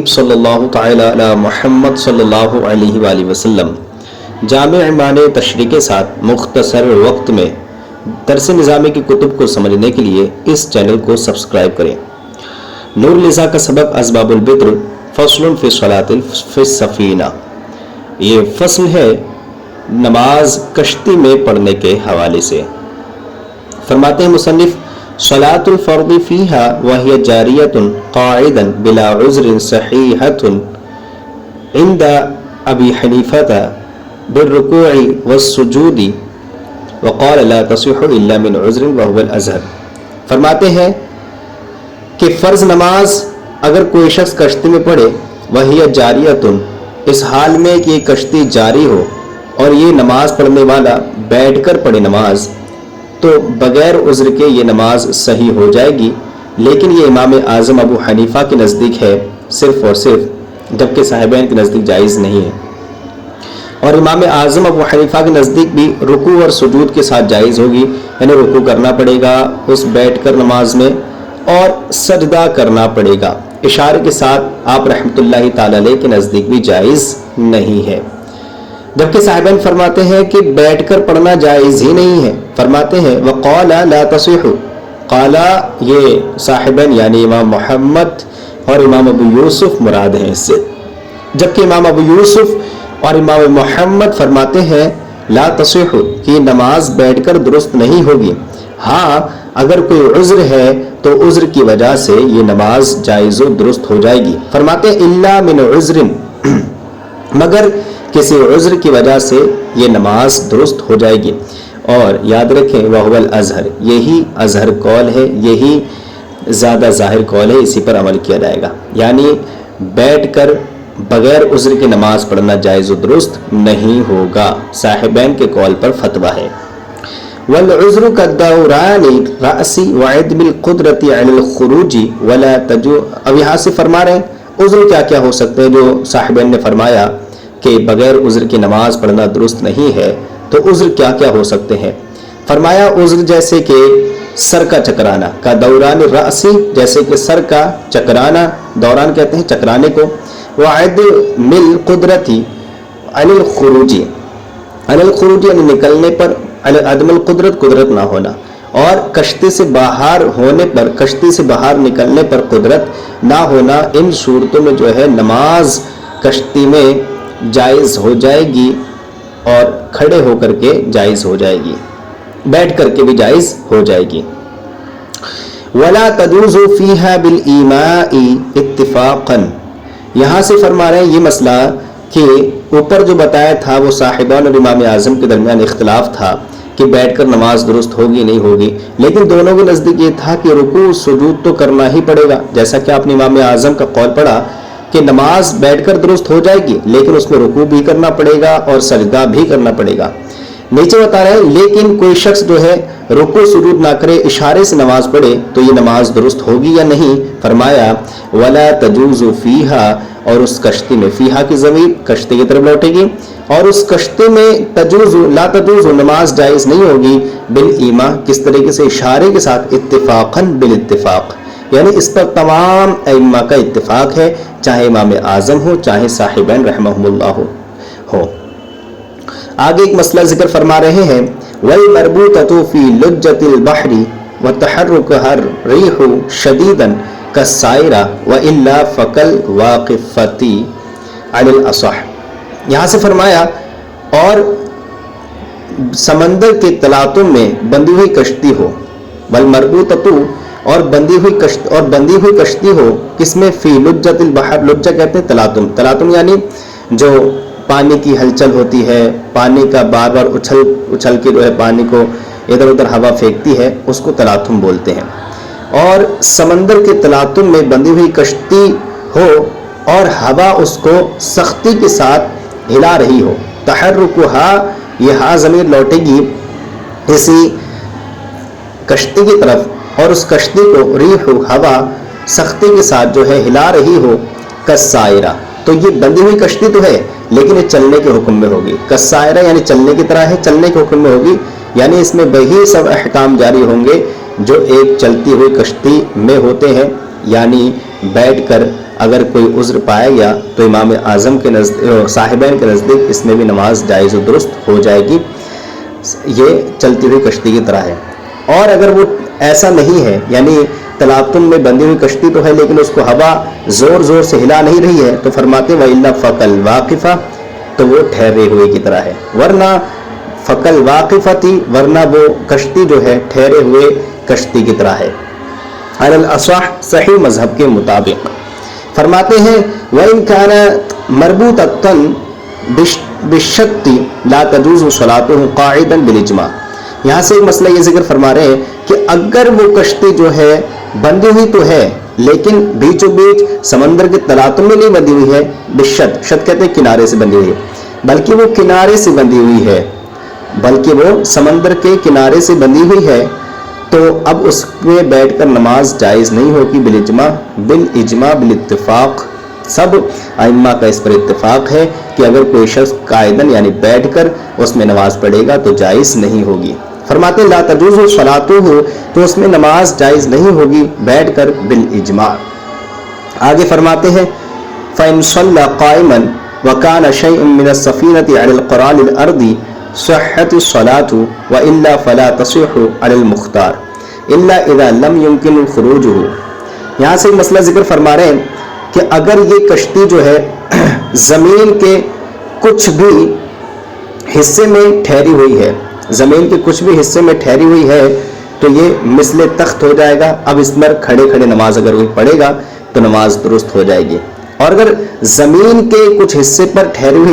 सल्लल्लाहु ताला अला मुहम्मद सल्लल्लाहु अलैहि वआलिहि वसल्लम जामे ईमान तशरीह के साथ मुख्तसर वक्त में दरस निज़ामी की कुतुब को समझने के लिए इस चैनल को सब्सक्राइब करें। नूर लिज़ा का सबक असबाबुल बिद्र फस्लुन फी सलातिल फी सफीना, ये फसल है नमाज कश्ती में पढ़ने के हवाले से। फरमाते हैं मुसन्निफ, सलातुल फर्द फीहा वहिय जारियतुन काइदन बिला उज़्रिन सहीहतुन इंदा अबी हनीफता बिर्रुकूइ वस्सुजूदी वक़ाल ला तसिहु इल्ला मिन उज़्रिन वहुवल अज़हर। फरमाते हैं कि फ़र्ज़ नमाज अगर कोई शख्स कश्ती में पढ़े, वहिय जारियतुन, इस हाल में कि ये कश्ती जारी हो और ये नमाज पढ़ने वाला बैठकर पढ़े नमाज, तो बग़ैर उज़्र के ये नमाज सही हो जाएगी। लेकिन ये इमाम आज़म अबू हनीफ़ा के नज़दीक है सिर्फ़ और सिर्फ, जबकि साहिबैन के नज़दीक जायज़ नहीं है। और इमाम आज़म अबू हनीफ़ा के नज़दीक भी रुकू और सुजूद के साथ जायज़ होगी, यानी रुकू करना पड़ेगा उस बैठकर नमाज में और सजदा करना पड़ेगा। इशारे के साथ आप रहमतुल्लाहि ताला अलैह के नज़दीक भी जायज़ नहीं है। जबकि साहिबान फरमाते हैं कि बैठकर पढ़ना जायज़ ही नहीं है। फरमाते हैं वक़ाला ला तसिहु, क़ाला ये साहिबान यानी इमाम मोहम्मद और इमाम अबू यूसुफ मुराद हैं इससे। जबकि इमाम अबू यूसुफ और इमाम मोहम्मद फरमाते हैं ला तसिहु, कि नमाज बैठकर दुरुस्त नहीं होगी। हाँ, अगर कोई उज़्र है तो उज़्र की वजह से ये नमाज जायज़ व दुरुस्त हो जाएगी। फरमाते इल्ला मिन उज़्रिन, मगर किसी उज़्र की वजह से ये नमाज दुरुस्त हो जाएगी। और याद रखें वहुवल अज़हर, यही अज़हर कौल है, यही ज़्यादा ज़ाहिर कौल है, इसी पर अमल किया जाएगा। यानी बैठकर बग़ैर उज़्र की नमाज पढ़ना जायज़ व दुरुस्त नहीं होगा, साहिबैन के कौल पर फतवा है। वल उज़्रु कद्दौरानी रासी वाइद बिल कुदरती अनिल खुरूजी वला तजु। अब यहाँ से फरमा रहे हैं उज़्र क्या क्या हो सकते हैं। जो साहिबैन ने फरमाया कि बग़ैर उज़्र की नमाज पढ़ना दुरुस्त नहीं है, तो उज़्र क्या क्या हो सकते हैं। फरमाया उज़्र जैसे कि सर का चकराना, का दौरान रासी, जैसे कि सर का चकराना, दौरान कहते हैं चकराने को। वाइद मिल कुदरती अनिल खुरूजी, अनिल खुरूजी यानी निकलने पर, अदमल कुदरत, कुदरत ना होना, और कश्ती से बाहर होने पर, कश्ती से बाहर निकलने पर कुदरत ना होना। इन सूरतों में जो है नमाज कश्ती में जायज़ हो जाएगी और खड़े होकर के जायज़ हो जाएगी, बैठ करके भी जायज़ हो जाएगी। वला तजूज़ु फ़ीहा बिल ईमाई इत्तिफ़ाक़न, यहाँ से फरमा रहे हैं ये मसला कि ऊपर जो बताया था वो साहिबान और इमाम आज़म के दरमियान इख्तिलाफ था कि बैठकर नमाज दुरुस्त होगी नहीं होगी, लेकिन दोनों के नज़दीक ये था कि रुकू सुजूद तो करना ही पड़ेगा। जैसा कि आपने इमाम आज़म का कौल पढ़ा कि नमाज बैठकर दुरुस्त हो जाएगी, लेकिन उसमें रुकू भी करना पड़ेगा और सजदा भी करना पड़ेगा। नीचे बता रहे हैं लेकिन कोई शख्स जो है रुकू सुजूद ना करे, इशारे से नमाज पढ़े, तो ये नमाज दुरुस्त होगी या नहीं। फरमाया वला तजूज़ु फ़ीहा, और उस कश्ती में, फ़ीहा की ज़मीर कश्ती की तरफ लौटेगी, और उस कश्ती में तजूज़ु, ला तजूज़ु, नमाज जायज़ नहीं होगी, बिल ईमा, किस तरीके से, इशारे के साथ, इत्तिफ़ाक़न बिल इत्तिफ़ाक़, यानी इस पर तमाम अइम्मा का इत्तिफ़ाक़ है, चाहे इमाम आज़म हो चाहे साहिबैन रहमहुमुल्लाह हो। आगे एक मसला जिक्र फरमा रहे हैं, वल मरबूततु फ़ी लुज्जतिल बहरी व तहर्रुकुहा रिहु शदीदन कस्साइरा व इल्ला फ़कल वाक़िफ़ती अनिल असह। यहाँ से फरमाया और समंदर के तलातुम में बंधी हुई कश्ती हो, वल मरबूततु, और बंधी हुई कश्ती हो, किसमें, फ़ी लुज्जतिल बहर, लुज्जा कहते हैं तलातुम, तलातुम यानी जो पानी की हलचल होती है, पानी का बार बार उछल के जो है पानी को इधर उधर हवा फेंकती है, उसको तलातुम बोलते हैं। और समंदर के तलातुम में बंधी हुई कश्ती हो और हवा उसको सख्ती के साथ हिला रही हो, तहर्रुकुहा, ये हा ज़मीर लौटेगी इसी कश्ती की तरफ, और उस कश्ती को रिहु, हवा सख्ती के साथ जो है हिला रही हो, कस्साइरा, तो ये बंधी हुई कश्ती तो है लेकिन ये चलने के हुक्म में होगी। कस्साइरा यानी चलने की तरह है, चलने के हुक्म में होगी, यानी इसमें वही सब अहकाम जारी होंगे जो एक चलती हुई कश्ती में होते हैं, यानी बैठकर اگر کوئی عذر پایا گیا تو امام اعظم کے صاحبین کے نزدیک اس میں بھی نماز جائز و درست ہو جائے گی، یہ چلتی ہوئی کشتی کی طرح ہے۔ اور اگر وہ ایسا نہیں ہے، یعنی تلاطم میں بندھی ہوئی کشتی تو ہے لیکن اس کو ہوا زور زور سے ہلا نہیں رہی ہے، تو فرماتے وَإِلَّا فَقَلْ وَاقِفَةِ، تو وہ ٹھہرے ہوئے کی طرح ہے، ورنہ فقل واقفتی، ورنہ وہ کشتی جو ہے ٹھہرے ہوئے کشتی کی طرح ہے، علی الاصح، صحیح مذہب کے مطابق۔ فرماتے ہیں وَإِنْ كَانَتْ مَرْبُوطَةً بِالشَّتِّ لَا تَجُوزُ صَلَاتُهُ قَاعِدًا بِالْإِجْمَاعِ۔ یہاں سے ایک مسئلہ یہ ذکر فرما رہے ہیں کہ اگر وہ کشتی جو ہے بندھی ہوئی تو ہے لیکن بیچوں بیچ سمندر کے تلاطم میں نہیں بندھی ہوئی ہے، بالشت، شت کہتے ہیں کنارے سے بندھی ہوئی ہے، بلکہ وہ کنارے سے بندھی ہوئی ہے، بلکہ وہ سمندر کے کنارے سے بندھی ہوئی ہے، تو اب اس میں بیٹھ کر نماز جائز نہیں ہوگی بالاجماع، بالاتفاق، سب ائمہ کا اس پر اتفاق ہے کہ اگر کوئی شخص قائدن یعنی بیٹھ کر اس میں نماز پڑھے گا تو جائز نہیں ہوگی۔ فرماتے لا تجوز صلاتہ، تو اس میں نماز جائز نہیں ہوگی بیٹھ کر بالاجماع۔ آگے فرماتے ہیں فَإِنْ صَلَّى قَائِمًا وَكَانَ شَيْءٌ مِّنَ السَّفِينَةِ عَلَى الْقَرَارِ الْأَرْضِ صَحَّتِ الصَّلَاةُ وَإِلَّا فَلَا تَصِحُّ عَلَى الْمُخْتَارِ إِلَّا إِذَا لَمْ يُمْكِنْ خُرُوجُهُ۔ یہاں سے مسئلہ ذکر فرما رہے ہیں کہ اگر یہ کشتی جو ہے زمین کے کچھ بھی حصے میں ٹھہری ہوئی ہے، زمین کے کچھ بھی حصے میں ٹھہری ہوئی ہے تو یہ مثل تخت ہو جائے گا، اب اس پر کھڑے کھڑے نماز اگر کوئی پڑھے گا تو نماز درست ہو جائے گی۔ اور اگر زمین کے کچھ حصے پر ٹھہری ہوئی